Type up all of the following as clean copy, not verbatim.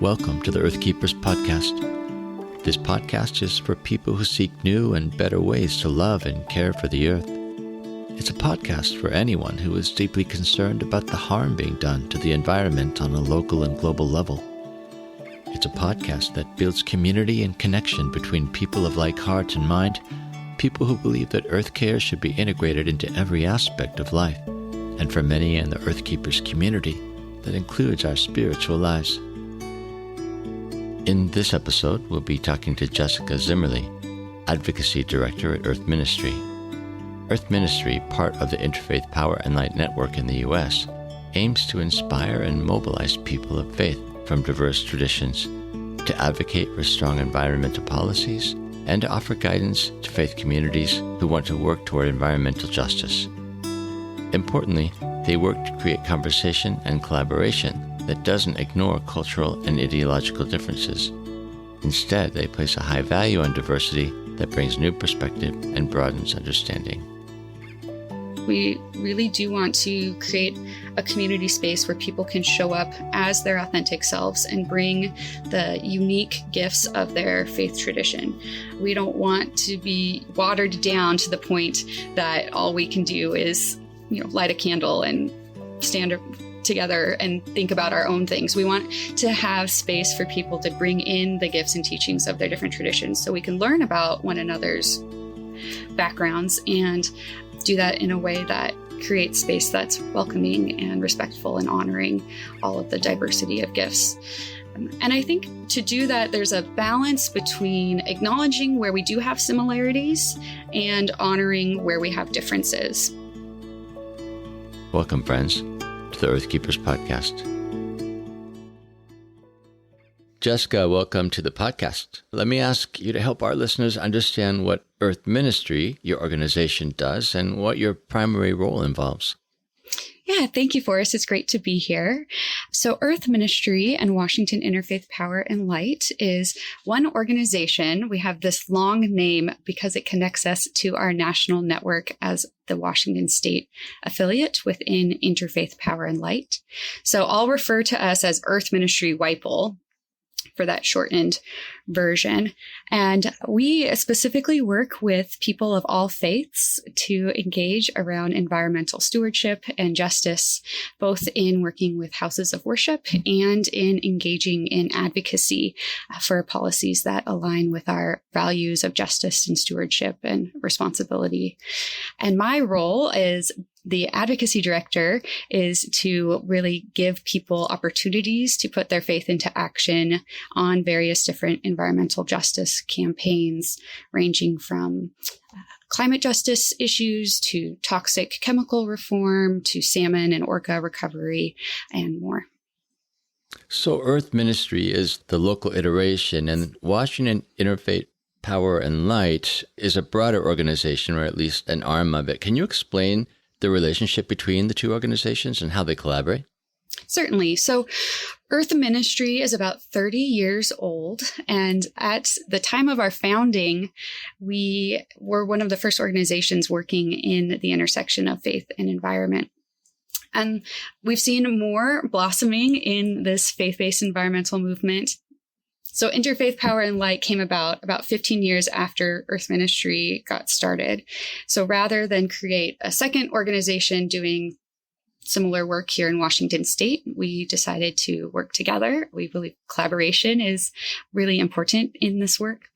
Welcome to the Earth Keepers podcast. This podcast is for people who seek new and better ways to love and care for the earth. It's a podcast for anyone who is deeply concerned about the harm being done to the environment on a local and global level. It's a podcast that builds community and connection between people of like heart and mind, people who believe that earth care should be integrated into every aspect of life, and for many in the Earth Keepers community, that includes our spiritual lives. In this episode, we'll be talking to Jessica Zimmerle, Advocacy Director at Earth Ministry. Earth Ministry, part of the Interfaith Power Light network in the U.S., aims to inspire and mobilize people of faith from diverse traditions to advocate for strong environmental policies and to offer guidance to faith communities who want to work toward environmental justice. Importantly, they work to create conversation and collaboration that doesn't ignore cultural and ideological differences. Instead, they place a high value on diversity that brings new perspective and broadens understanding. We really do want to create a community space where people can show up as their authentic selves and bring the unique gifts of their faith tradition. We don't want to be watered down to the point that all we can do is, light a candle and stand together and think about our own things. We want to have space for people to bring in the gifts and teachings of their different traditions so we can learn about one another's backgrounds and do that in a way that creates space that's welcoming and respectful and honoring all of the diversity of gifts. And I think to do that, there's a balance between acknowledging where we do have similarities and honoring where we have differences. Welcome, friends, to the Earth Keepers podcast. Jessica, welcome to the podcast. Let me ask you to help our listeners understand what Earth Ministry, your organization, does and what your primary role involves. Yeah, thank you, Forrest. It's great to be here. So Earth Ministry and Washington Interfaith Power and Light is one organization. We have this long name because it connects us to our national network as the Washington State affiliate within Interfaith Power and Light. So I'll refer to us as Earth Ministry WAIPL for that shortened version. And we specifically work with people of all faiths to engage around environmental stewardship and justice, both in working with houses of worship and in engaging in advocacy for policies that align with our values of justice and stewardship and responsibility. And my role is the Advocacy Director is to really give people opportunities to put their faith into action on various different environmental justice campaigns, ranging from climate justice issues to toxic chemical reform to salmon and orca recovery and more. So Earth Ministry is the local iteration, and Washington Interfaith Power and Light is a broader organization, or at least an arm of it. Can you explain the relationship between the two organizations and how they collaborate? Certainly. So Earth Ministry is about 30 years old. And at the time of our founding, we were one of the first organizations working in the intersection of faith and environment. And we've seen more blossoming in this faith-based environmental movement. So Interfaith Power and Light came about 15 years after Earth Ministry got started. So rather than create a second organization doing similar work here in Washington State, we decided to work together. We believe collaboration is really important in this work.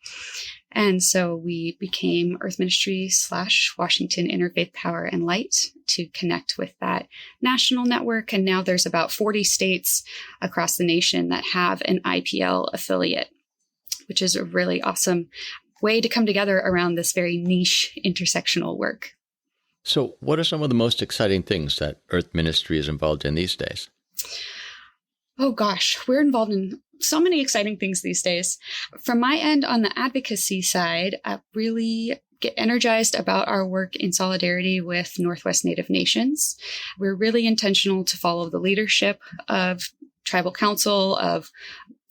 And so we became Earth Ministry / Washington Interfaith Power and Light to connect with that national network. And now there's about 40 states across the nation that have an IPL affiliate, which is a really awesome way to come together around this very niche intersectional work. So what are some of the most exciting things that Earth Ministry is involved in these days? Oh gosh, we're involved in so many exciting things these days. From my end on the advocacy side, I really get energized about our work in solidarity with Northwest Native nations. We're really intentional to follow the leadership of tribal council, of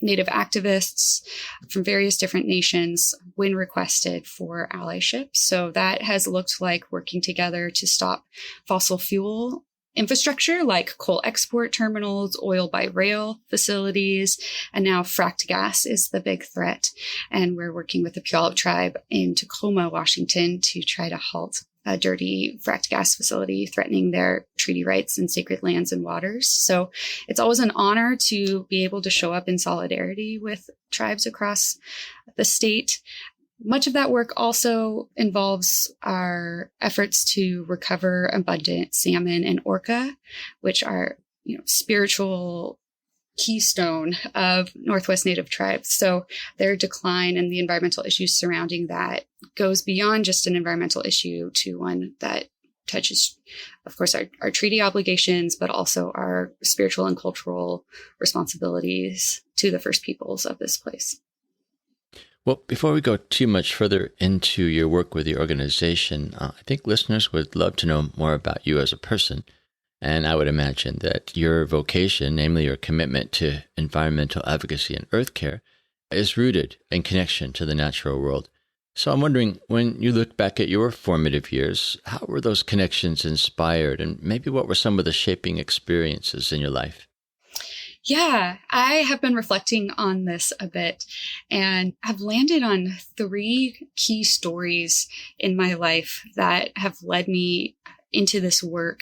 Native activists from various different nations when requested for allyship. So that has looked like working together to stop fossil fuel infrastructure like coal export terminals, oil by rail facilities, and now fracked gas is the big threat. And we're working with the Puyallup tribe in Tacoma, Washington to try to halt a dirty fracked gas facility threatening their treaty rights and sacred lands and waters. So it's always an honor to be able to show up in solidarity with tribes across the state. Much of that work also involves our efforts to recover abundant salmon and orca, which are, spiritual keystone of Northwest Native tribes. So their decline and the environmental issues surrounding that goes beyond just an environmental issue to one that touches, of course, our treaty obligations, but also our spiritual and cultural responsibilities to the First Peoples of this place. Well, before we go too much further into your work with the organization, I think listeners would love to know more about you as a person. And I would imagine that your vocation, namely your commitment to environmental advocacy and earth care, is rooted in connection to the natural world. So I'm wondering, when you look back at your formative years, how were those connections inspired? And maybe what were some of the shaping experiences in your life? Yeah, I have been reflecting on this a bit and have landed on 3 key stories in my life that have led me into this work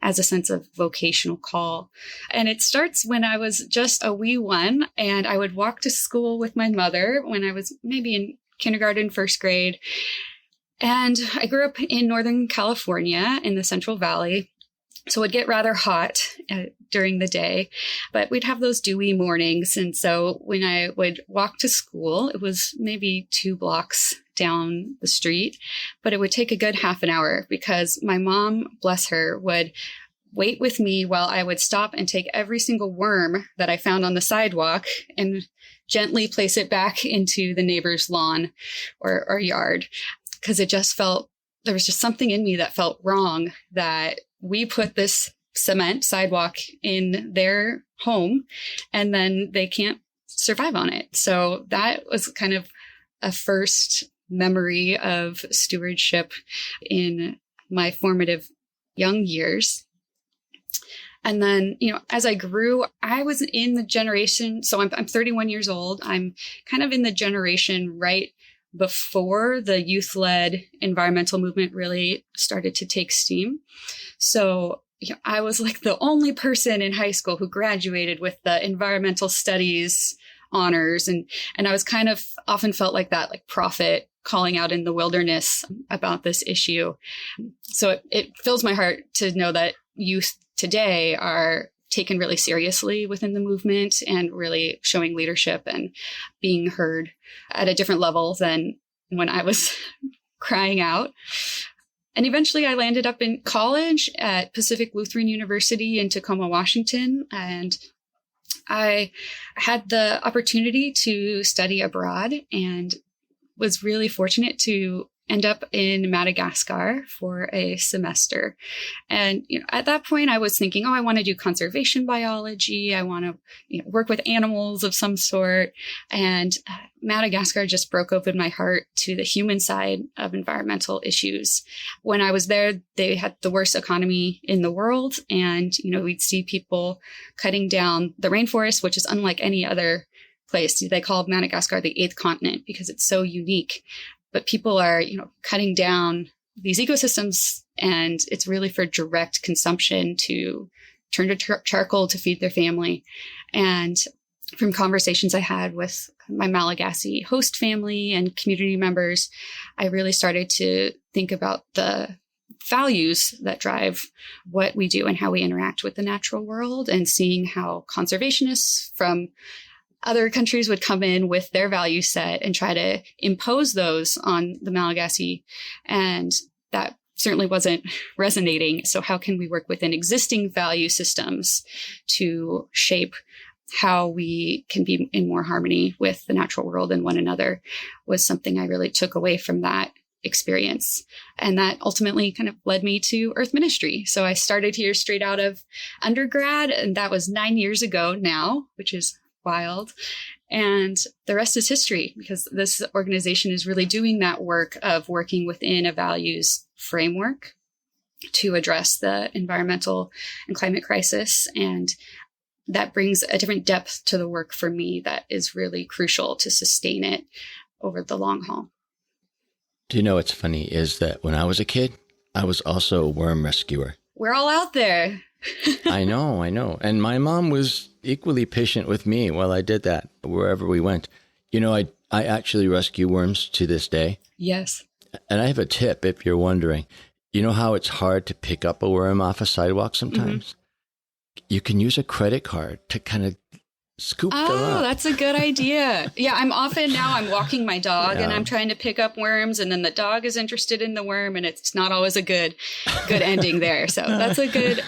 as a sense of vocational call. And it starts when I was just a wee one, and I would walk to school with my mother when I was maybe in kindergarten, first grade. And I grew up in Northern California in the Central Valley. So it'd get rather hot during the day, but we'd have those dewy mornings. And so when I would walk to school, it was maybe 2 blocks down the street, but it would take a good half an hour because my mom, bless her, would wait with me while I would stop and take every single worm that I found on the sidewalk and gently place it back into the neighbor's lawn or yard. Because it just felt, there was just something in me that felt wrong, that we put this cement sidewalk in their home and then they can't survive on it. So that was kind of a first memory of stewardship in my formative young years. And then, as I grew, I was in the generation, so I'm 31 years old. I'm kind of in the generation right before the youth-led environmental movement really started to take steam. So I was like the only person in high school who graduated with the environmental studies honors. And I was kind of often felt like that, like prophet calling out in the wilderness about this issue. So it fills my heart to know that youth today are taken really seriously within the movement and really showing leadership and being heard at a different level than when I was crying out. And eventually I landed up in college at Pacific Lutheran University in Tacoma, Washington. And I had the opportunity to study abroad and was really fortunate to end up in Madagascar for a semester. And at that point, I was thinking, I want to do conservation biology. I want to work with animals of some sort. And Madagascar just broke open my heart to the human side of environmental issues. When I was there, they had the worst economy in the world. And, we'd see people cutting down the rainforest, which is unlike any other place. They call Madagascar the 8th continent because it's so unique. But people are, cutting down these ecosystems, and it's really for direct consumption to turn to charcoal to feed their family. And from conversations I had with my Malagasy host family and community members, I really started to think about the values that drive what we do and how we interact with the natural world, and seeing how conservationists from other countries would come in with their value set and try to impose those on the Malagasy. And that certainly wasn't resonating. So how can we work within existing value systems to shape how we can be in more harmony with the natural world and one another, was something I really took away from that experience. And that ultimately kind of led me to Earth Ministry. So I started here straight out of undergrad, and that was 9 years ago now, which is wild. And the rest is history, because this organization is really doing that work of working within a values framework to address the environmental and climate crisis. And that brings a different depth to the work for me that is really crucial to sustain it over the long haul. Do you know what's funny is that when I was a kid, I was also a worm rescuer. We're all out there. I know. And my mom was equally patient with me while I did that, wherever we went. You know, I actually rescue worms to this day. Yes. And I have a tip if you're wondering. You know how it's hard to pick up a worm off a sidewalk sometimes? Mm-hmm. You can use a credit card to kind of scoop them up. Oh, that's a good idea. Yeah, I'm walking my dog and I'm trying to pick up worms, and then the dog is interested in the worm, and it's not always a good ending there. So that's a good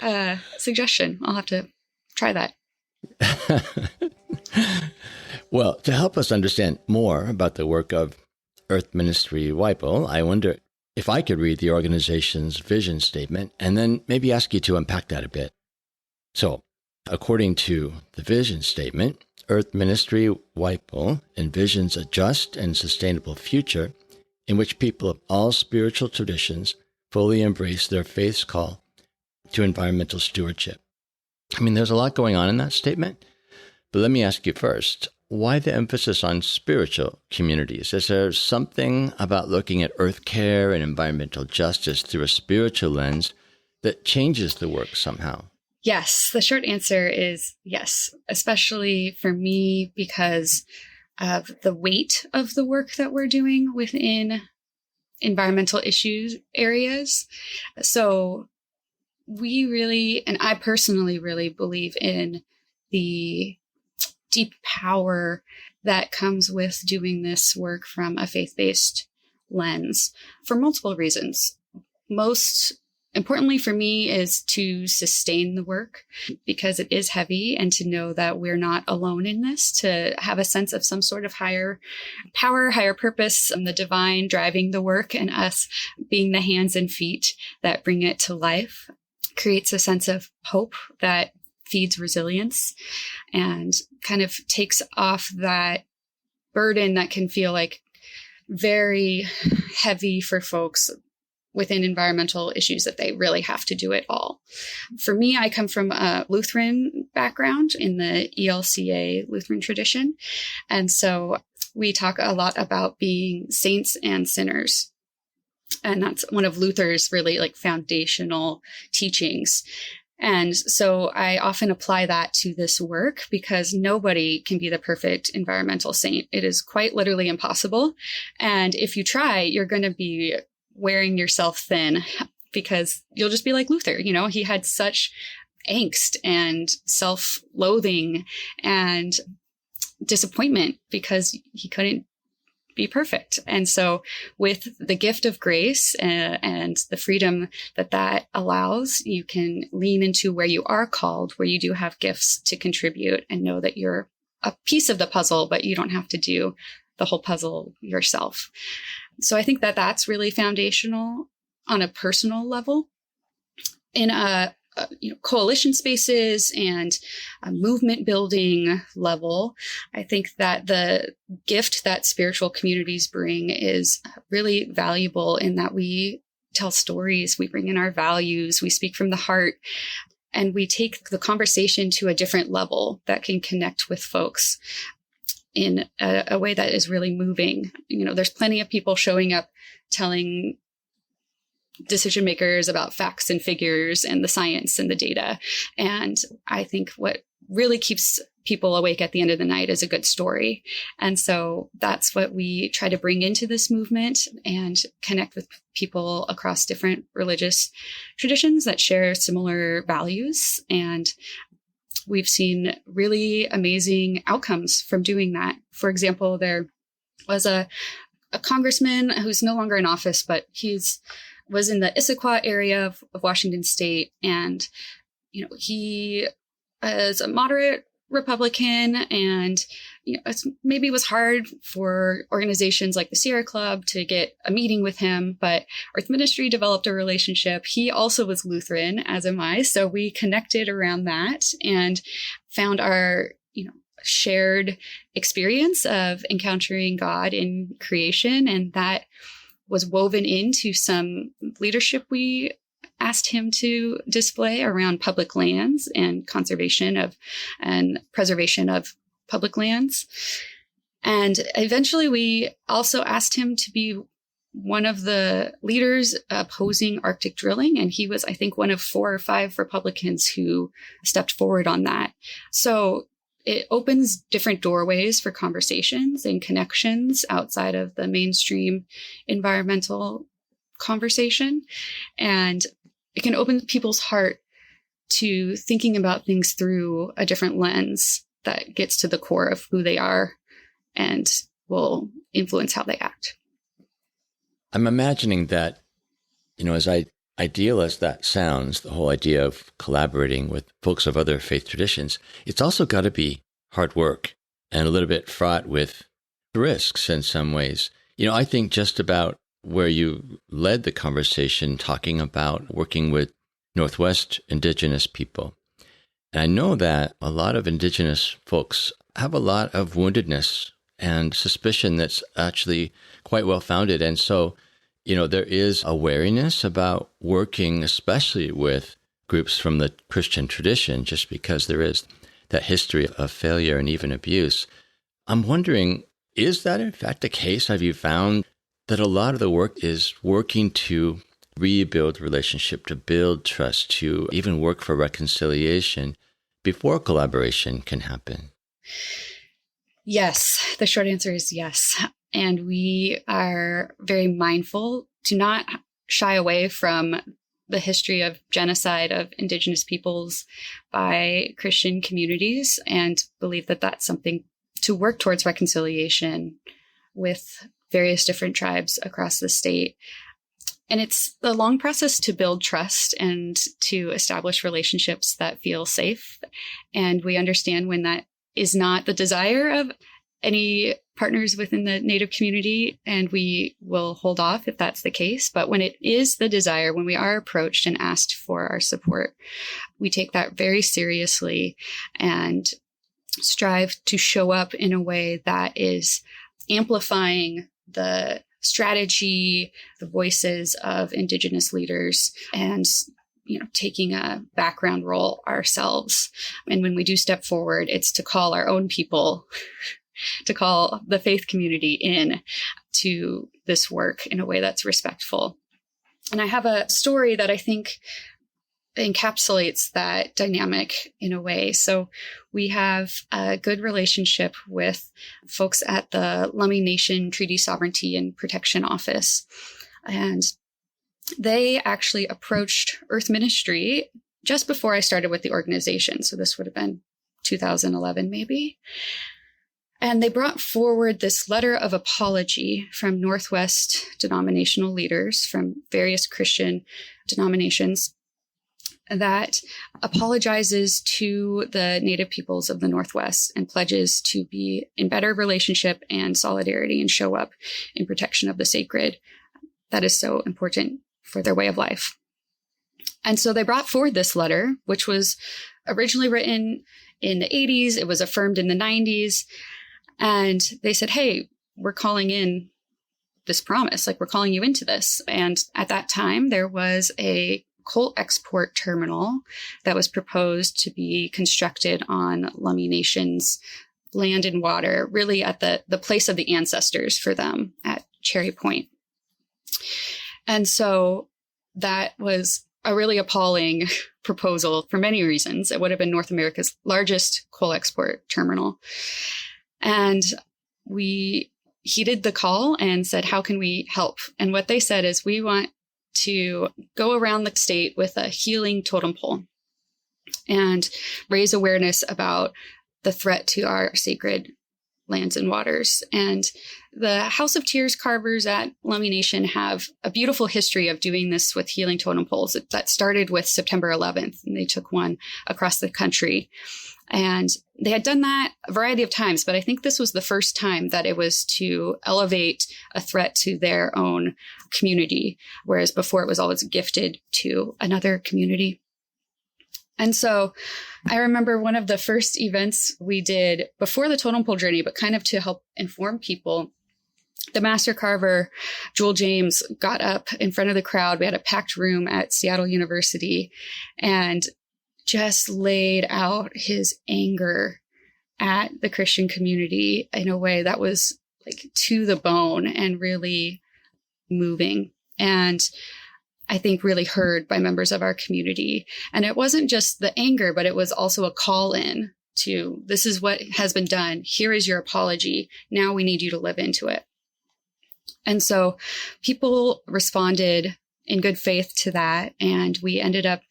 suggestion. I'll have to try that. Well, to help us understand more about the work of Earth Ministry WAIPL, I wonder if I could read the organization's vision statement and then maybe ask you to unpack that a bit. So, according to the vision statement, Earth Ministry WAIPL envisions a just and sustainable future in which people of all spiritual traditions fully embrace their faith's call to environmental stewardship. I mean, there's a lot going on in that statement, but let me ask you first, why the emphasis on spiritual communities? Is there something about looking at earth care and environmental justice through a spiritual lens that changes the work somehow? Yes, the short answer is yes, especially for me because of the weight of the work that we're doing within environmental issues areas. So we really, and I personally really believe in the deep power that comes with doing this work from a faith-based lens for multiple reasons. Most importantly for me is to sustain the work because it is heavy, and to know that we're not alone in this, to have a sense of some sort of higher power, higher purpose, and the divine driving the work, and us being the hands and feet that bring it to life creates a sense of hope that feeds resilience and kind of takes off that burden that can feel like very heavy for folks within environmental issues, that they really have to do it all. For me, I come from a Lutheran background in the ELCA Lutheran tradition. And so we talk a lot about being saints and sinners. And that's one of Luther's really like foundational teachings. And so I often apply that to this work because nobody can be the perfect environmental saint. It is quite literally impossible. And if you try, you're going to be wearing yourself thin because you'll just be like Luther. You know, he had such angst and self-loathing and disappointment because he couldn't be perfect. And so with the gift of grace and the freedom that allows, you can lean into where you are called, where you do have gifts to contribute, and know that you're a piece of the puzzle, but you don't have to do the whole puzzle yourself. So I think that that's really foundational on a personal level. In coalition spaces and a movement building level, I think that the gift that spiritual communities bring is really valuable in that we tell stories, we bring in our values, we speak from the heart, and we take the conversation to a different level that can connect with folks in a way that is really moving. You know, there's plenty of people showing up telling decision makers about facts and figures and the science and the data. And I think what really keeps people awake at the end of the night is a good story. And so that's what we try to bring into this movement and connect with people across different religious traditions that share similar values. And we've seen really amazing outcomes from doing that. For example, there was a congressman who's no longer in office, but was in the Issaquah area of Washington State. And, you know, he is a moderate Republican, and, you know, maybe it was hard for organizations like the Sierra Club to get a meeting with him, but Earth Ministry developed a relationship. He also was Lutheran, as am I. So we connected around that and found our, shared experience of encountering God in creation. And that was woven into some leadership we asked him to display around public lands and conservation of and preservation of public lands. And eventually we also asked him to be one of the leaders opposing Arctic drilling. And he was, I think, one of 4 or 5 Republicans who stepped forward on that. So it opens different doorways for conversations and connections outside of the mainstream environmental conversation. And it can open people's heart to thinking about things through a different lens that gets to the core of who they are and will influence how they act. I'm imagining that, as ideal as that sounds, the whole idea of collaborating with folks of other faith traditions, it's also got to be hard work and a little bit fraught with risks in some ways. I think just about where you led the conversation talking about working with Northwest Indigenous people. And I know that a lot of Indigenous folks have a lot of woundedness and suspicion that's actually quite well founded. And so, there is a wariness about working, especially with groups from the Christian tradition, just because there is that history of failure and even abuse. I'm wondering, is that in fact the case? Have you found that a lot of the work is working to rebuild relationship, to build trust, to even work for reconciliation before collaboration can happen? Yes, the short answer is yes. And we are very mindful to not shy away from the history of genocide of Indigenous peoples by Christian communities, and believe that that's something to work towards reconciliation with various different tribes across the state. And it's a long process to build trust and to establish relationships that feel safe. And we understand when that is not the desire of any partners within the Native community, and we will hold off if that's the case. But when it is the desire, when we are approached and asked for our support, we take that very seriously and strive to show up in a way that is amplifying the strategy, the voices of Indigenous leaders, and taking a background role ourselves. And when we do step forward, it's to call our own people, to call the faith community in to this work in a way that's respectful. And I have a story that I think encapsulates that dynamic in a way. So we have a good relationship with folks at the Lummi Nation Treaty Sovereignty and Protection Office. And they actually approached Earth Ministry just before I started with the organization. So this would have been 2011, maybe. And they brought forward this letter of apology from Northwest denominational leaders from various Christian denominations that apologizes to the Native peoples of the Northwest and pledges to be in better relationship and solidarity and show up in protection of the sacred that is so important for their way of life. And so they brought forward this letter, which was originally written in the 80s. It was affirmed in the 90s. And they said, hey, we're calling in this promise, like we're calling you into this. And at that time, there was a coal export terminal that was proposed to be constructed on Lummi Nation's land and water, really at the place of the ancestors for them at Cherry Point. And so that was a really appalling proposal for many reasons. It would have been North America's largest coal export terminal. And we heeded the call and said, how can we help? And what they said is, we want to go around the state with a healing totem pole and raise awareness about the threat to our sacred lands and waters. And the House of Tears carvers at Lummi Nation have a beautiful history of doing this with healing totem poles. That started with September 11th, and they took one across the country. And they had done that a variety of times, but I think this was the first time that it was to elevate a threat to their own community, whereas before it was always gifted to another community. And so I remember one of the first events we did before the totem pole journey, but kind of to help inform people, The master carver, Jewel James, got up in front of the crowd. We had a packed room at Seattle University and just laid out his anger at the Christian community in a way that was like to the bone and really moving. And I think really heard by members of our community. And it wasn't just the anger, but it was also a call in to, this is what has been done. Here is your apology. Now we need you to live into it. And so people responded in good faith to that. And we ended up,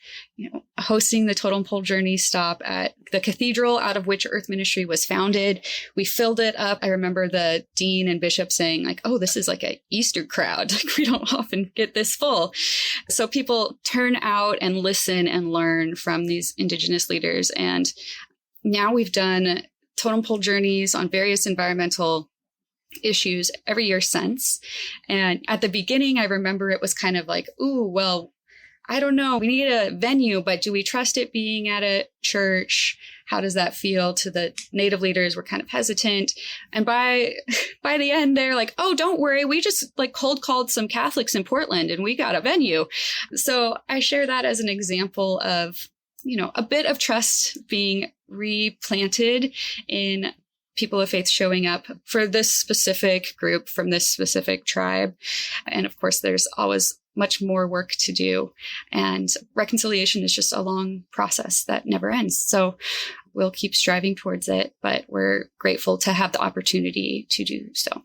hosting the Totem Pole Journey stop at the cathedral out of which Earth Ministry was founded. We filled it up. I remember the dean and bishop saying like, oh, this is like an Easter crowd. Like we don't often get this full. So people turn out and listen and learn from these Indigenous leaders. And now we've done Totem Pole Journeys on various environmental issues every year since. And at the beginning, I remember it was kind of like, ooh, well, I don't know. We need a venue, but do we trust it being at a church? How does that feel to the Native leaders? We're kind of hesitant. And by the end, they're like, oh, don't worry. We just like cold called some Catholics in Portland and we got a venue. So I share that as an example of, a bit of trust being replanted in people of faith showing up for this specific group from this specific tribe. And of course, there's always much more work to do. And reconciliation is just a long process that never ends. So we'll keep striving towards it, but we're grateful to have the opportunity to do so.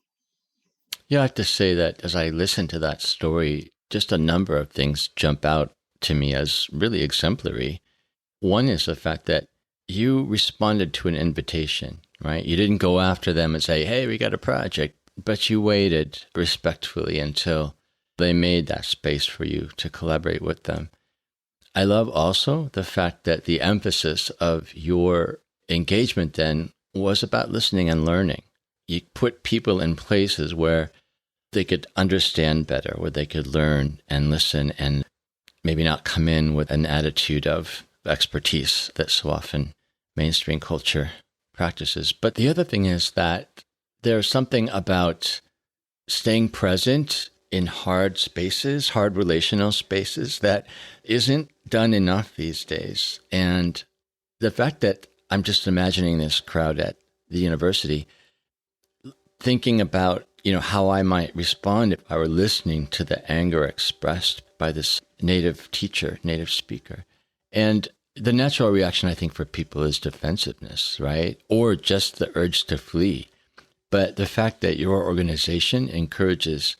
Yeah, I have to say that as I listen to that story, just a number of things jump out to me as really exemplary. One is the fact that you responded to an invitation, right? You didn't go after them and say, hey, we got a project, but you waited respectfully until they made that space for you to collaborate with them. I love also the fact that the emphasis of your engagement then was about listening and learning. You put people in places where they could understand better, where they could learn and listen and maybe not come in with an attitude of expertise that so often mainstream culture practices. But the other thing is that there's something about staying present in hard spaces, hard relational spaces that isn't done enough these days. And the fact that I'm just imagining this crowd at the university, thinking about, how I might respond if I were listening to the anger expressed by this native teacher, native speaker. And the natural reaction, I think, for people is defensiveness, right? Or just the urge to flee. But the fact that your organization encourages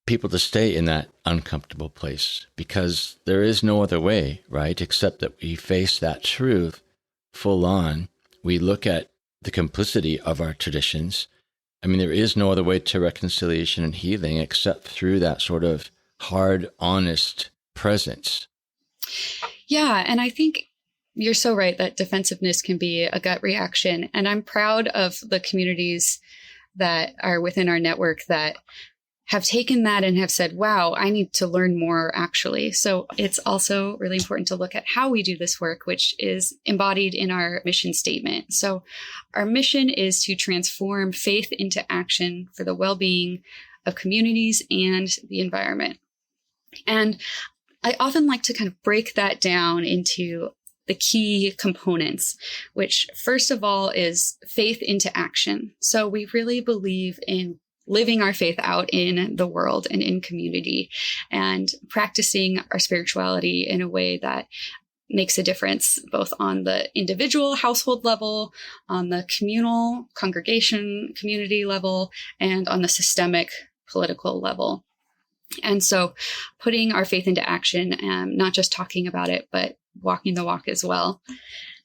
people to stay in that uncomfortable place, because there is no other way, right? Except that we face that truth full on. We look at the complicity of our traditions. I mean, there is no other way to reconciliation and healing except through that sort of hard, honest presence. Yeah. And I think you're so right that defensiveness can be a gut reaction. And I'm proud of the communities that are within our network that have taken that and have said, wow, I need to learn more actually. So it's also really important to look at how we do this work, which is embodied in our mission statement. So our mission is to transform faith into action for the well-being of communities and the environment. And I often like to kind of break that down into the key components, which first of all is faith into action. So we really believe in living our faith out in the world and in community and practicing our spirituality in a way that makes a difference both on the individual household level, on the communal congregation community level, and on the systemic political level. And so putting our faith into action, not just talking about it, but walking the walk as well.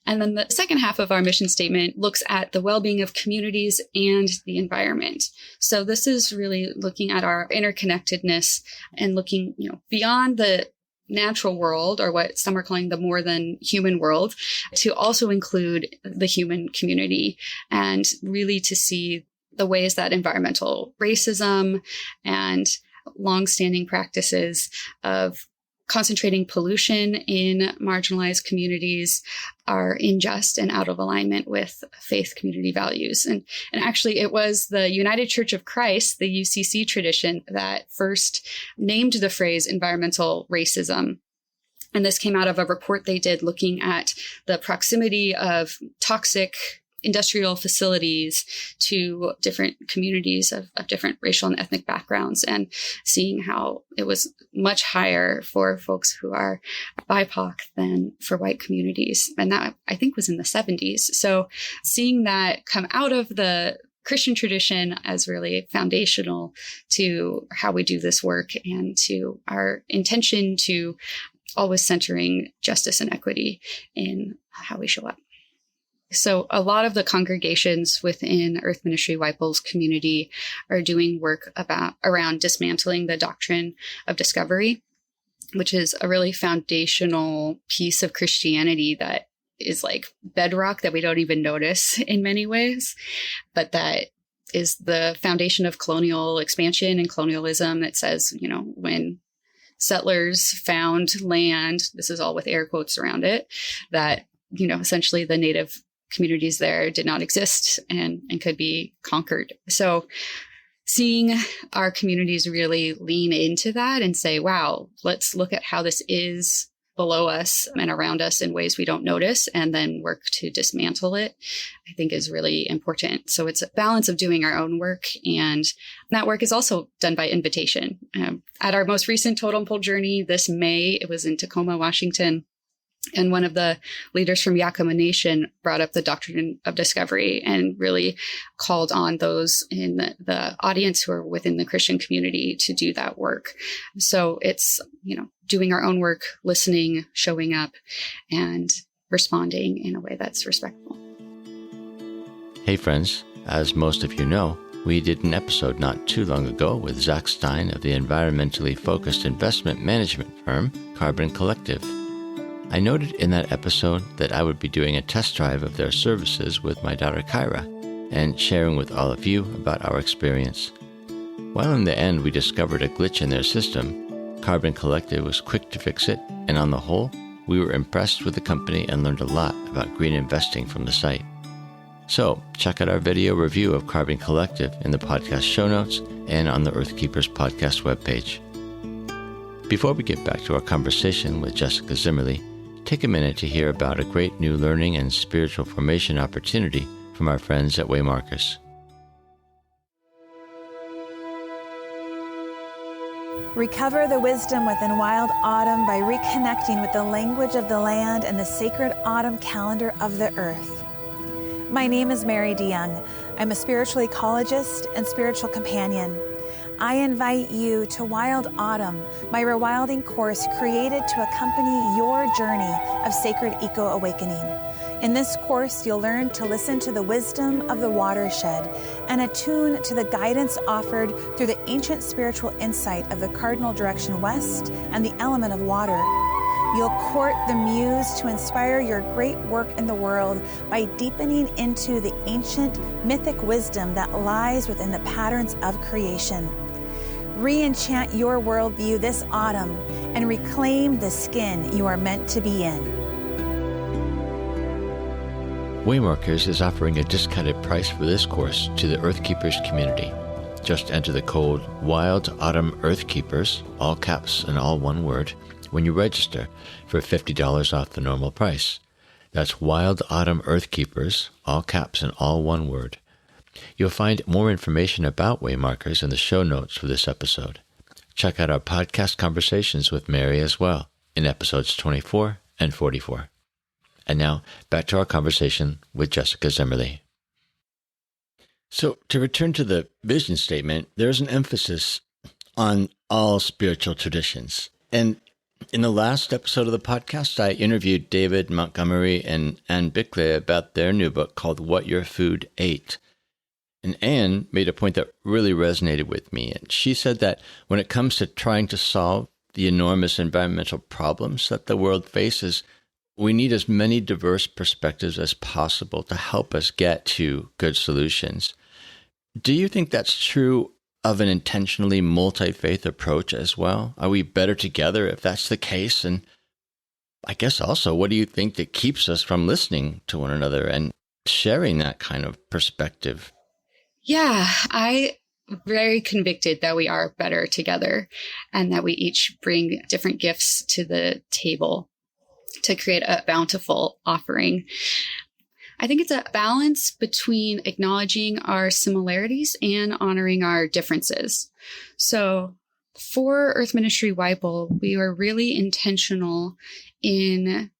And then the second half of our mission statement looks at the well-being of communities and the environment. So this is really looking at our interconnectedness and looking, beyond the natural world, or what some are calling the more than human world, to also include the human community and really to see the ways that environmental racism and longstanding practices of concentrating pollution in marginalized communities are unjust and out of alignment with faith community values. And actually, it was the United Church of Christ, the UCC tradition, that first named the phrase environmental racism. And this came out of a report they did looking at the proximity of toxic industrial facilities to different communities of different racial and ethnic backgrounds, and seeing how it was much higher for folks who are BIPOC than for white communities. And that, I think, was in the 70s. So seeing that come out of the Christian tradition as really foundational to how we do this work and to our intention to always centering justice and equity in how we show up. So a lot of the congregations within Earth Ministry WAIPL's community are doing work around dismantling the doctrine of discovery, which is a really foundational piece of Christianity that is like bedrock that we don't even notice in many ways, but that is the foundation of colonial expansion and colonialism that says, when settlers found land, this is all with air quotes around it, that, essentially the native communities there did not exist and could be conquered. So seeing our communities really lean into that and say, wow, let's look at how this is below us and around us in ways we don't notice, and then work to dismantle it, I think is really important. So it's a balance of doing our own work, and that work is also done by invitation. At our most recent Totem Pole journey this May, it was in Tacoma, Washington. And one of the leaders from Yakama Nation brought up the doctrine of discovery and really called on those in the audience who are within the Christian community to do that work. So it's, doing our own work, listening, showing up, and responding in a way that's respectful. Hey friends, as most of you know, we did an episode not too long ago with Zach Stein of the environmentally focused investment management firm Carbon Collective. I noted in that episode that I would be doing a test drive of their services with my daughter Kyra and sharing with all of you about our experience. While in the end we discovered a glitch in their system, Carbon Collective was quick to fix it, and on the whole, we were impressed with the company and learned a lot about green investing from the site. So, check out our video review of Carbon Collective in the podcast show notes and on the Earth Keepers podcast webpage. Before we get back to our conversation with Jessica Zimmerle, take a minute to hear about a great new learning and spiritual formation opportunity from our friends at Waymarkers. Recover the wisdom within wild autumn by reconnecting with the language of the land and the sacred autumn calendar of the earth. My name is Mary DeYoung. I'm a spiritual ecologist and spiritual companion. I invite you to Wild Autumn, my rewilding course created to accompany your journey of sacred eco-awakening. In this course, you'll learn to listen to the wisdom of the watershed and attune to the guidance offered through the ancient spiritual insight of the cardinal direction west and the element of water. You'll court the muse to inspire your great work in the world by deepening into the ancient mythic wisdom that lies within the patterns of creation. Re-enchant your worldview this autumn and reclaim the skin you are meant to be in. Waymarkers is offering a discounted price for this course to the Earth Keepers community. Just enter the code Wild Autumn Earth Keepers, all caps and all one word, when you register for $50 off the normal price. That's Wild Autumn Earth Keepers, all caps and all one word. You'll find more information about Waymarkers in the show notes for this episode. Check out our podcast conversations with Mary as well in episodes 24 and 44. And now, back to our conversation with Jessica Zimmerle. So, to return to the vision statement, there's an emphasis on all spiritual traditions. And in the last episode of the podcast, I interviewed David Montgomery and Anne Bickley about their new book called What Your Food Ate. And Anne made a point that really resonated with me. And she said that when it comes to trying to solve the enormous environmental problems that the world faces, we need as many diverse perspectives as possible to help us get to good solutions. Do you think that's true of an intentionally multi-faith approach as well? Are we better together if that's the case? And I guess also, what do you think that keeps us from listening to one another and sharing that kind of perspective? Yeah, I very convicted that we are better together and that we each bring different gifts to the table to create a bountiful offering. I think it's a balance between acknowledging our similarities and honoring our differences. So for Earth Ministry WAIPL, we were really intentional in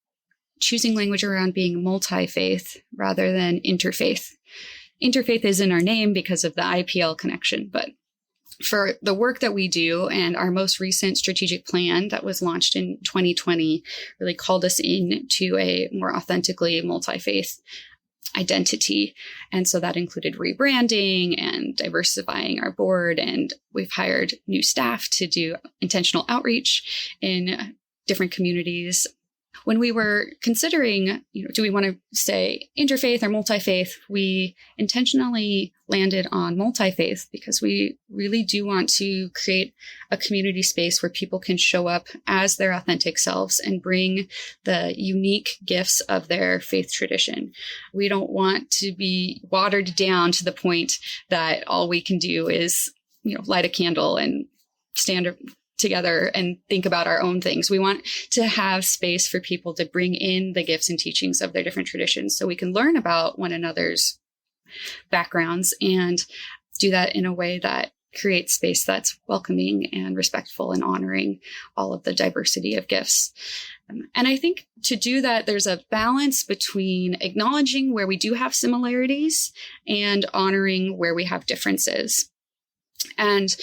choosing language around being multi-faith rather than interfaith. Interfaith is in our name because of the IPL connection, but for the work that we do and our most recent strategic plan that was launched in 2020 really called us into a more authentically multi-faith identity. And so that included rebranding and diversifying our board. And we've hired new staff to do intentional outreach in different communities. When we were considering, do we want to say interfaith or multi-faith, we intentionally landed on multi-faith because we really do want to create a community space where people can show up as their authentic selves and bring the unique gifts of their faith tradition. We don't want to be watered down to the point that all we can do is, light a candle and stand together and think about our own things. We want to have space for people to bring in the gifts and teachings of their different traditions so we can learn about one another's backgrounds and do that in a way that creates space that's welcoming and respectful and honoring all of the diversity of gifts. And I think to do that, there's a balance between acknowledging where we do have similarities and honoring where we have differences. And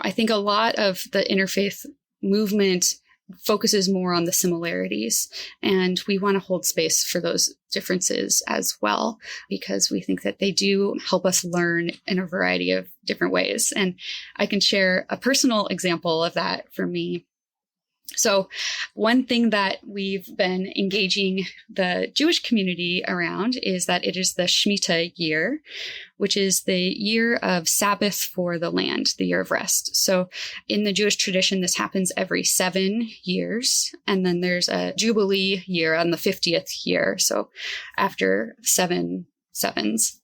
I think a lot of the interfaith movement focuses more on the similarities, and we want to hold space for those differences as well, because we think that they do help us learn in a variety of different ways. And I can share a personal example of that for me. So one thing that we've been engaging the Jewish community around is that it is the Shemitah year, which is the year of Sabbath for the land, the year of rest. So in the Jewish tradition, this happens every 7 years. And then there's a Jubilee year on the 50th year. So after 7 sevens.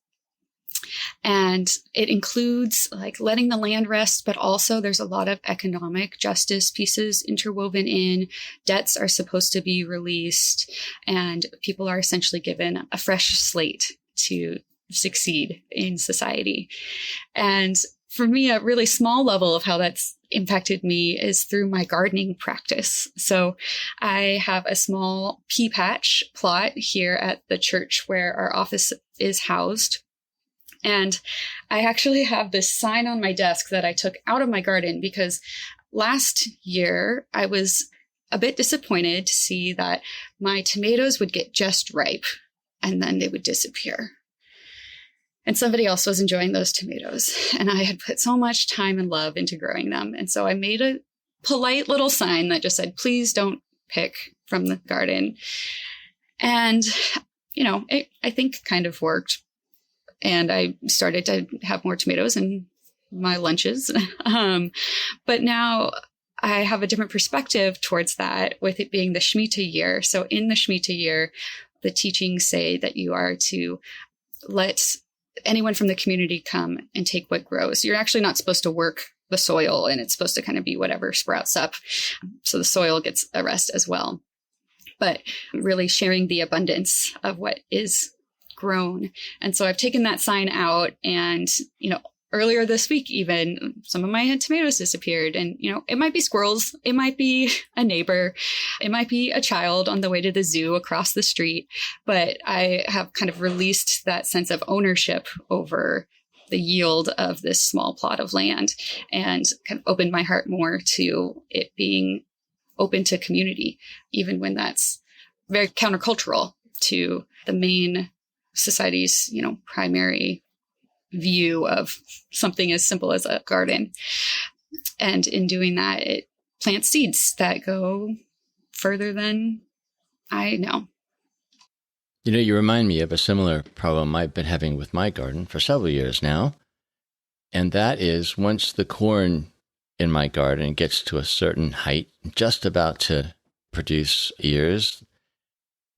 And it includes letting the land rest, but also there's a lot of economic justice pieces interwoven in. Debts are supposed to be released, and people are essentially given a fresh slate to succeed in society. And for me, a really small level of how that's impacted me is through my gardening practice. So I have a small pea patch plot here at the church where our office is housed. And I actually have this sign on my desk that I took out of my garden because last year I was a bit disappointed to see that my tomatoes would get just ripe and then they would disappear. And somebody else was enjoying those tomatoes. And I had put so much time and love into growing them. And so I made a polite little sign that just said, please don't pick from the garden. And, it, I think kind of worked. And I started to have more tomatoes in my lunches. But now I have a different perspective towards that with it being the Shemitah year. So in the Shemitah year, the teachings say that you are to let anyone from the community come and take what grows. You're actually not supposed to work the soil, and it's supposed to kind of be whatever sprouts up. So the soil gets a rest as well. But really sharing the abundance of what is grown. And so I've taken that sign out, and, earlier this week, even some of my tomatoes disappeared. And, it might be squirrels. It might be a neighbor. It might be a child on the way to the zoo across the street. But I have kind of released that sense of ownership over the yield of this small plot of land and kind of opened my heart more to it being open to community, even when that's very countercultural to the main society's, primary view of something as simple as a garden. And in doing that, it plants seeds that go further than I know. You remind me of a similar problem I've been having with my garden for several years now. And that is once the corn in my garden gets to a certain height, just about to produce ears,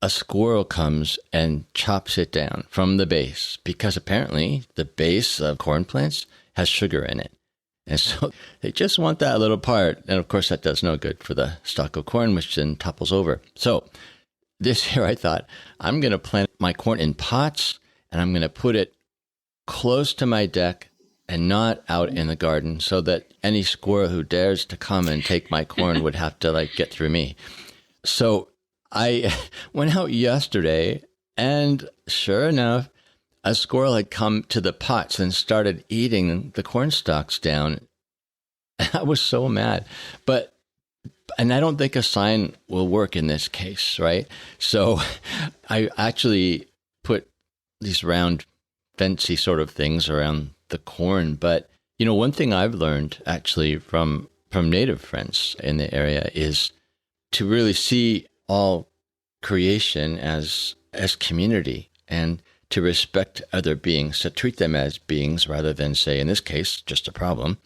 a squirrel comes and chops it down from the base, because apparently the base of corn plants has sugar in it. And so they just want that little part. And of course, that does no good for the stalk of corn, which then topples over. So this year I thought, I'm going to plant my corn in pots, and I'm going to put it close to my deck and not out in the garden, so that any squirrel who dares to come and take my corn would have to get through me. So I went out yesterday, and sure enough, a squirrel had come to the pots and started eating the corn stalks down. I was so mad. And I don't think a sign will work in this case, right? So I actually put these round, fancy sort of things around the corn. But, one thing I've learned actually from native friends in the area is to really see all creation as community, and to respect other beings, to treat them as beings rather than, say, in this case, just a problem.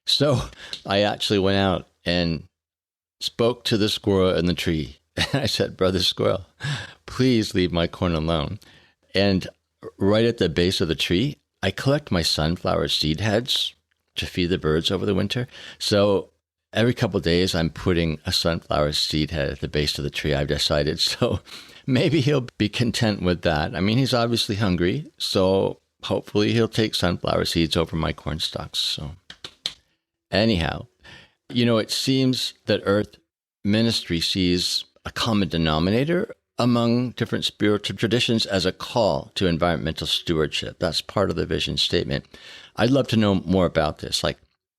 So I actually went out and spoke to the squirrel in the tree. And I said, "Brother squirrel, please leave my corn alone." And right at the base of the tree, I collect my sunflower seed heads to feed the birds over the winter. So every couple of days, I'm putting a sunflower seed head at the base of the tree, I've decided. So maybe he'll be content with that. I mean, he's obviously hungry, so hopefully he'll take sunflower seeds over my corn stalks. So anyhow, it seems that Earth Ministry sees a common denominator among different spiritual traditions as a call to environmental stewardship. That's part of the vision statement. I'd love to know more about this.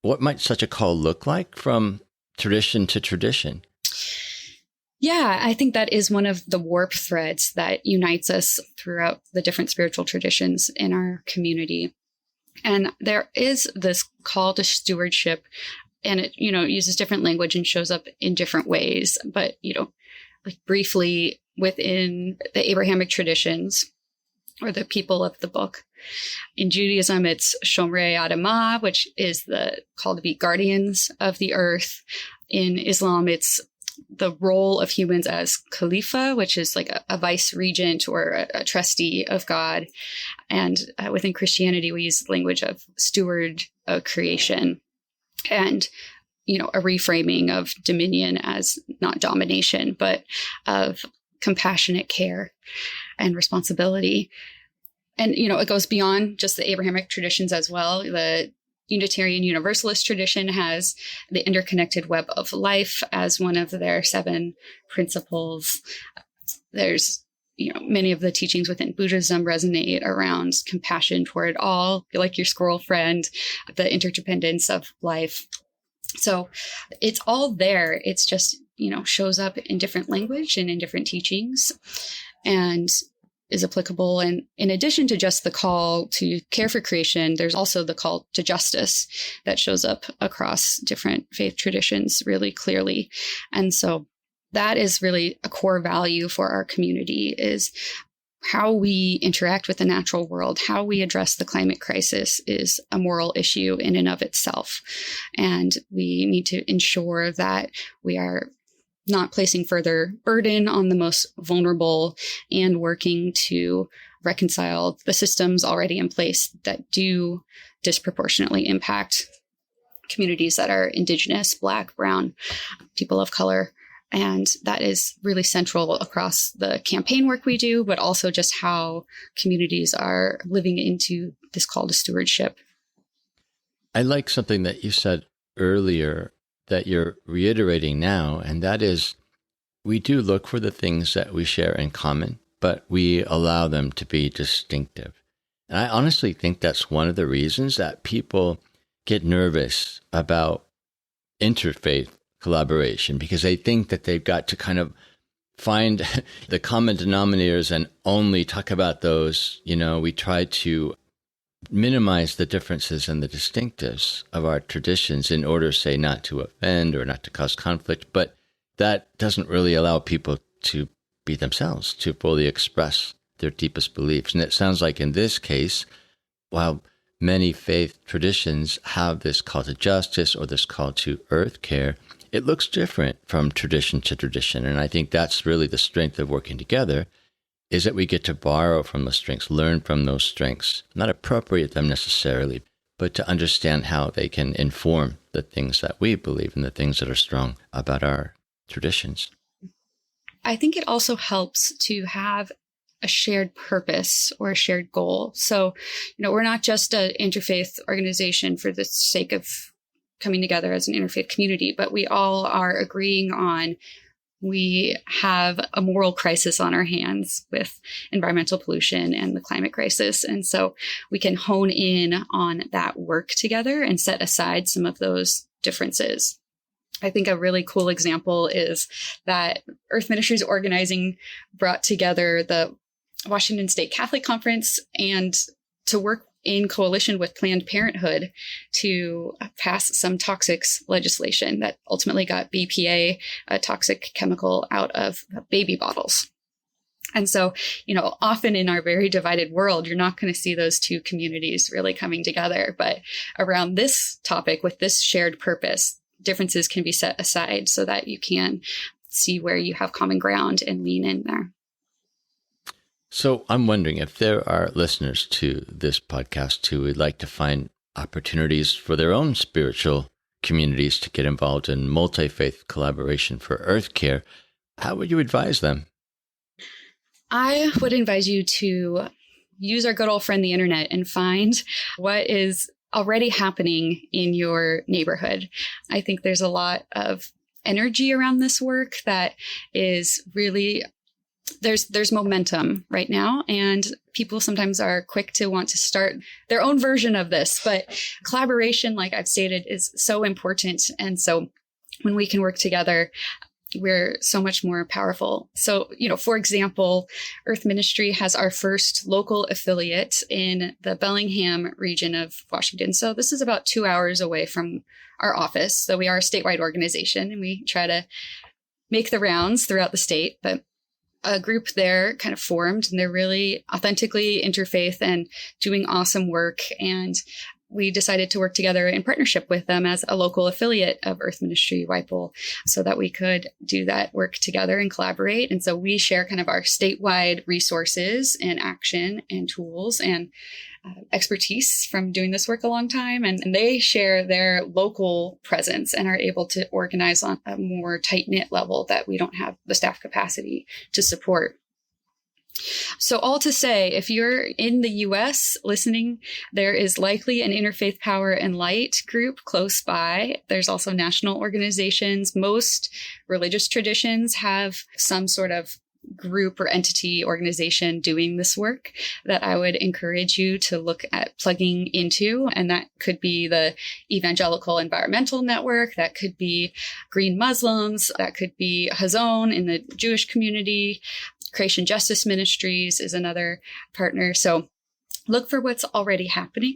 What might such a call look like from tradition to tradition? Yeah, I think that is one of the warp threads that unites us throughout the different spiritual traditions in our community. And there is this call to stewardship, and it, uses different language and shows up in different ways. But, briefly within the Abrahamic traditions, or the people of the book. In Judaism, it's Shomrei Adamah, which is the call to be guardians of the earth. In Islam, it's the role of humans as Khalifa, which is like a vice regent or a trustee of God. And within Christianity, we use language of steward of creation, and a reframing of dominion as not domination, but of compassionate care and responsibility. And, it goes beyond just the Abrahamic traditions as well. The Unitarian Universalist tradition has the interconnected web of life as one of their 7 principles. There's, many of the teachings within Buddhism resonate around compassion toward all, like your squirrel friend, the interdependence of life. So it's all there. It's just, shows up in different language and in different teachings, and is applicable. And in addition to just the call to care for creation, there's also the call to justice that shows up across different faith traditions really clearly. And so that is really a core value for our community, is how we interact with the natural world, how we address the climate crisis is a moral issue in and of itself. And we need to ensure that we are not placing further burden on the most vulnerable, and working to reconcile the systems already in place that do disproportionately impact communities that are Indigenous, Black, Brown, people of color. And that is really central across the campaign work we do, but also just how communities are living into this call to stewardship. I like something that you said earlier that you're reiterating now, and that is, we do look for the things that we share in common, but we allow them to be distinctive. And I honestly think that's one of the reasons that people get nervous about interfaith collaboration, because they think that they've got to kind of find the common denominators and only talk about those. We try to minimize the differences and the distinctives of our traditions in order, say, not to offend or not to cause conflict. But that doesn't really allow people to be themselves, to fully express their deepest beliefs. And it sounds like in this case, while many faith traditions have this call to justice or this call to earth care, it looks different from tradition to tradition. And I think that's really the strength of working together, is that we get to borrow from those strengths, learn from those strengths, not appropriate them necessarily, but to understand how they can inform the things that we believe and the things that are strong about our traditions. I think it also helps to have a shared purpose or a shared goal. So, we're not just an interfaith organization for the sake of coming together as an interfaith community, but we all are agreeing on we have a moral crisis on our hands with environmental pollution and the climate crisis. And so we can hone in on that work together and set aside some of those differences. I think a really cool example is that Earth Ministries organizing brought together the Washington State Catholic Conference and to work in coalition with Planned Parenthood to pass some toxics legislation that ultimately got BPA, a toxic chemical, out of baby bottles. And so, often in our very divided world, you're not going to see those two communities really coming together. But around this topic with this shared purpose, differences can be set aside so that you can see where you have common ground and lean in there. So I'm wondering if there are listeners to this podcast who would like to find opportunities for their own spiritual communities to get involved in multi-faith collaboration for earth care, how would you advise them? I would advise you to use our good old friend, the internet, and find what is already happening in your neighborhood. I think there's a lot of energy around this work that is really there's momentum right now, and people sometimes are quick to want to start their own version of this. But collaboration, like I've stated, is so important. And so when we can work together, we're so much more powerful. So, for example, Earth Ministry has our first local affiliate in the Bellingham region of Washington. So this is about 2 hours away from our office. So we are a statewide organization and we try to make the rounds throughout the state. But a group there kind of formed, and they're really authentically interfaith and doing awesome work. And we decided to work together in partnership with them as a local affiliate of Earth Ministry WAIPL so that we could do that work together and collaborate. And so we share kind of our statewide resources and action and tools and expertise from doing this work a long time. And they share their local presence and are able to organize on a more tight-knit level that we don't have the staff capacity to support. So all to say, if you're in the U.S. listening, there is likely an Interfaith Power and Light group close by. There's also national organizations. Most religious traditions have some sort of group or entity organization doing this work that I would encourage you to look at plugging into. And that could be the Evangelical Environmental Network. That could be Green Muslims. That could be Hazon in the Jewish community. Creation Justice Ministries is another partner. So look for what's already happening.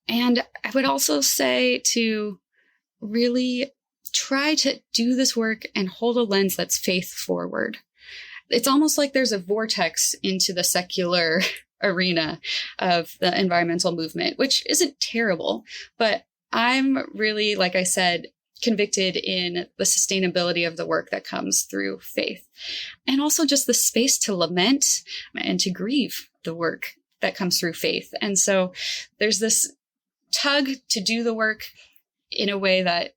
And I would also say to really try to do this work and hold a lens that's faith forward. It's almost like there's a vortex into the secular arena of the environmental movement, which isn't terrible, but I'm really, like I said, convicted in the sustainability of the work that comes through faith, and also just the space to lament and to grieve the work that comes through faith. And so there's this tug to do the work in a way that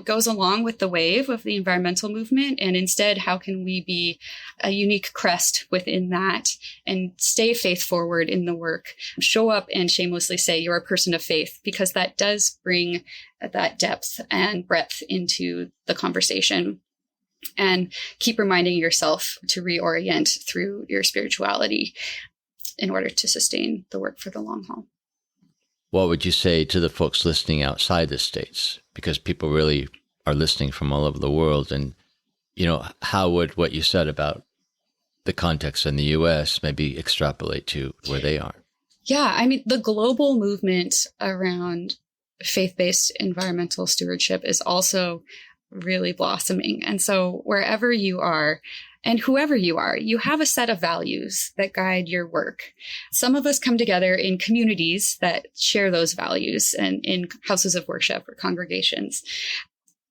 goes along with the wave of the environmental movement. And instead, how can we be a unique crest within that and stay faith forward in the work? Show up and shamelessly say you're a person of faith, because that does bring that depth and breadth into the conversation. And keep reminding yourself to reorient through your spirituality in order to sustain the work for the long haul. What would you say to the folks listening outside the States? Because people really are listening from all over the world. And, how would what you said about the context in the U.S. maybe extrapolate to where they are? Yeah, I mean, the global movement around faith-based environmental stewardship is also really blossoming. And so wherever you are, And whoever you are, you have a set of values that guide your work. Some of us come together in communities that share those values and in houses of worship or congregations.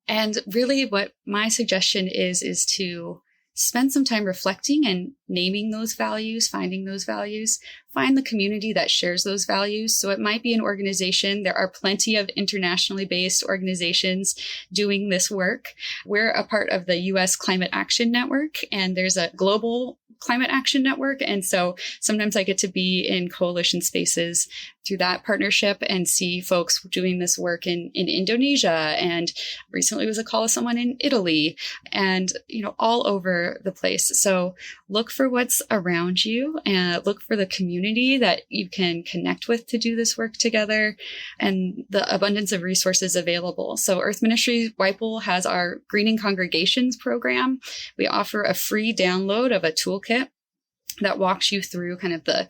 And really what my suggestion is to spend some time reflecting and naming those values, finding those values, find the community that shares those values. So it might be an organization. There are plenty of internationally based organizations doing this work. We're a part of the U.S. Climate Action Network, and there's a global Climate Action Network. And so sometimes I get to be in coalition spaces through that partnership and see folks doing this work in Indonesia. And recently was a call of someone in Italy and, all over the place. So look for what's around you and look for the community that you can connect with to do this work together and the abundance of resources available. So Earth Ministry WAIPL has our Greening Congregations program. We offer a free download of a toolkit that walks you through kind of the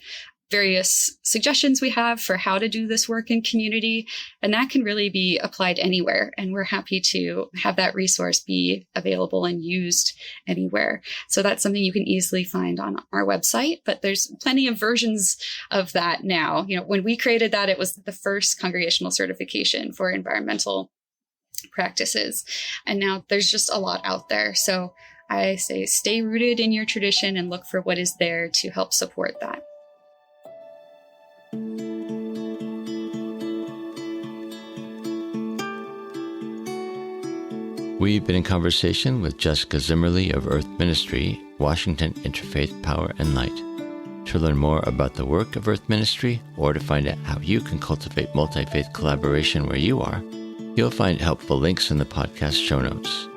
various suggestions we have for how to do this work in community. And that can really be applied anywhere. And we're happy to have that resource be available and used anywhere. So that's something you can easily find on our website, but there's plenty of versions of that now. When we created that, it was the first congregational certification for environmental practices. And now there's just a lot out there. So I say stay rooted in your tradition and look for what is there to help support that. We've been in conversation with Jessica Zimmerle of Earth Ministry, Washington Interfaith Power and Light. To learn more about the work of Earth Ministry or to find out how you can cultivate multi-faith collaboration where you are, you'll find helpful links in the podcast show notes.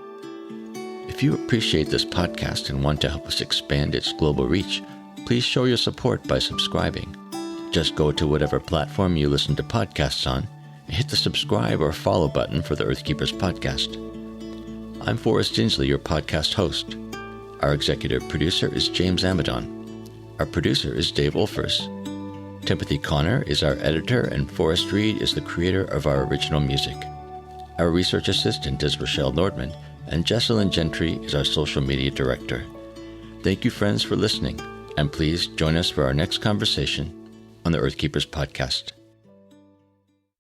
If you appreciate this podcast and want to help us expand its global reach, please show your support by subscribing. Just go to whatever platform you listen to podcasts on and hit the subscribe or follow button for the Earthkeepers podcast. I'm Forrest, your podcast host. Our executive producer is James Amadon. Our producer is Dave Wolfers. Timothy Connor is our editor, and Forrest Reed is the creator of our original music. Our research assistant is Rochelle Nordman, and Jesselyn Gentry is our social media director. Thank you, friends, for listening, and please join us for our next conversation on the Earthkeepers podcast.